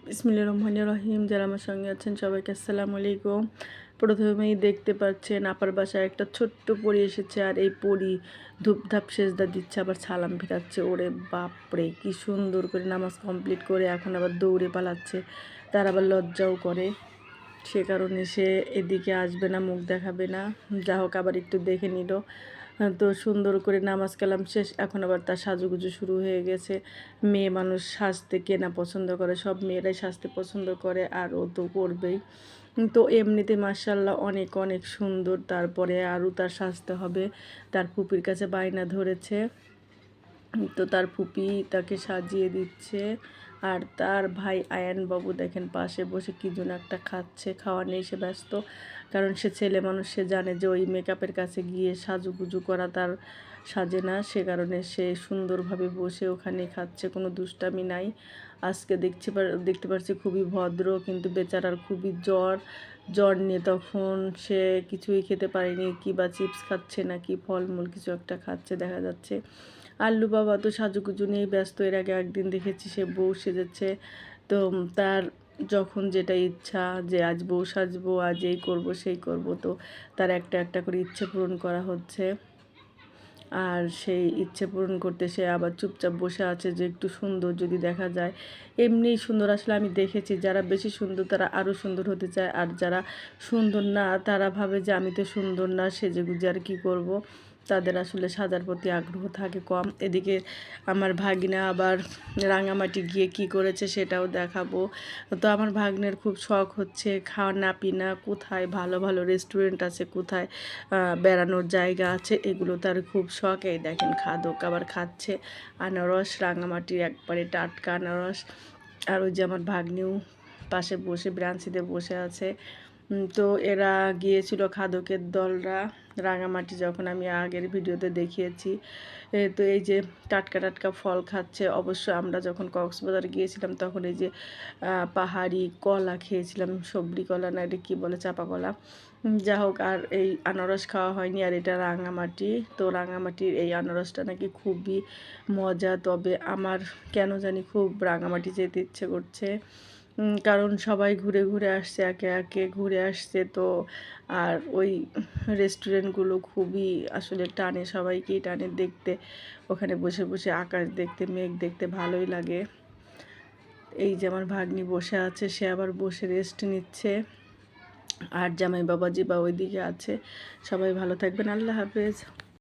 বিসমিল্লাহির রহমানির রহিম। যারা আমার সঙ্গে আছেন সবাইকে আসসালামু আলাইকুম। প্রথমেই দেখতে পাচ্ছেন আপার বাসায় একটা ছোট্ট পরী এসেছে, আর এই পরী ধূপধাপ সেজদা দিচ্ছে, আবার সালাম ফিরাচ্ছে। ওরে বাপরে, কি সুন্দর করে নামাজ কমপ্লিট করে এখন আবার দৌড়ে পালাচ্ছে। তার আবার লজ্জাও করে, সে কারণে সে এদিকে আসবে না, মুখ দেখাবে না। যা হোক, আবার একটু দেখে নিল। তো সুন্দর করে নামাজ কালাম শেষ, এখন আবার তার সাজুগুজু শুরু হয়ে গেছে। মেয়ে মানুষ সাজতে কেনা পছন্দ করে, সব মেয়েরাই সাজতে পছন্দ করে, আর ও তো করবেই। তো এমনিতে মাশাআল্লাহ অনেক অনেক সুন্দর। তারপরে আরও তার সাজতে হবে। তার ফুপির কাছে বায়না ধরেছে, তো তার ফুপি তাকে সাজিয়ে দিচ্ছে। আর তার ভাই আয়ান বাবু দেখেন পাশে বসে কী যেন একটা খাচ্ছে, খাওয়া নিয়ে সে ব্যস্ত। কারণ সে ছেলে মানুষ, সে জানে যে ওই মেকআপের কাছে গিয়ে সাজুগুজু করা তার সাজে না। সে কারণে সে সুন্দরভাবে বসে ওখানে খাচ্ছে, কোনো দুষ্টামি নাই। আজকে দেখতে পাচ্ছি খুবই ভদ্র, কিন্তু বেচারার খুবই জ্বর নিয়ে তখন সে কিছুই খেতে পারেনি। কি বা চিপস খাচ্ছে নাকি ফলমূল কিছু একটা খাচ্ছে দেখা যাচ্ছে। আল্লু বাবা তো সাজুগুজু নিয়েই ব্যস্ত। এর আগে একদিন দেখেছি সে বউ সেজেছে। তো তার যখন যেটা ইচ্ছা, যে আজ বউ সাজবো, আজ এই করবো সেই করব, তো তার একটা একটা করে ইচ্ছে পূরণ করা হচ্ছে। আর সেই ইচ্ছে পূরণ করতে সে আবার চুপচাপ বসে আছে যে একটু সুন্দর যদি দেখা যায়। এমনিই সুন্দর, আসলে আমি দেখেছি যারা বেশি সুন্দর তারা আরও সুন্দর হতে চায়, আর যারা সুন্দর না তারা ভাবে যে আমি তো সুন্দর না, সেজেগুজে আর কী করব। তাদের আসলে সাজার প্রতি আগ্রহ থাকে কম। এদিকে আমার ভাগিনা আবার রাঙামাটি গিয়ে কি করেছে সেটাও দেখাবো। তো আমার ভাগ্নের খুব শখ হচ্ছে খাওয়া পিনা, কোথায় ভালো ভালো রেস্টুরেন্ট আছে, কোথায় বেড়ানোর জায়গা আছে, এগুলো তার খুব শখ। এই দেখেন খাদক আবার খাচ্ছে আনারস, রাঙামাটির একবারে টাটকা আনারস। আর ওই যে আমার ভাগ্নিও পাশে বসে ব্রাঞ্চিতে বসে আছে। তো এরা গিয়েছিল খাদকের দলরা রাঙামাটি, যখন আমি আগের ভিডিওতে দেখিয়েছি। তো এই যে টাটকা টাটকা ফল খাচ্ছে। অবশ্য আমরা যখন কক্সবাজার গিয়েছিলাম তখন এই যে পাহাড়ি কলা খেয়েছিলাম, সবরি কলা না এটা কী বলে, চাপা কলা। যা হোক, আর এই আনারস খাওয়া হয়নি। আর এটা রাঙামাটি, তো রাঙামাটির এই আনারসটা নাকি খুবই মজা। তবে আমার কেন জানি খুব রাঙামাটি যেতে ইচ্ছে করছে, কারণ সবাই ঘুরে ঘুরে আসছে, একে একে ঘুরে আসছে তো। আর ওই রেস্টুরেন্টগুলো খুবই আসলে টানে, সবাইকেই টানে দেখতে। ওখানে বসে বসে আকাশ দেখতে, মেঘ দেখতে ভালোই লাগে। এই যে আমার ভাগ্নি বসে আছে, সে আবার বসে রেস্ট নিচ্ছে। আর জামাই বাবাজি বা ওইদিকে আছে। সবাই ভালো থাকবেন, আল্লাহ হাফেজ।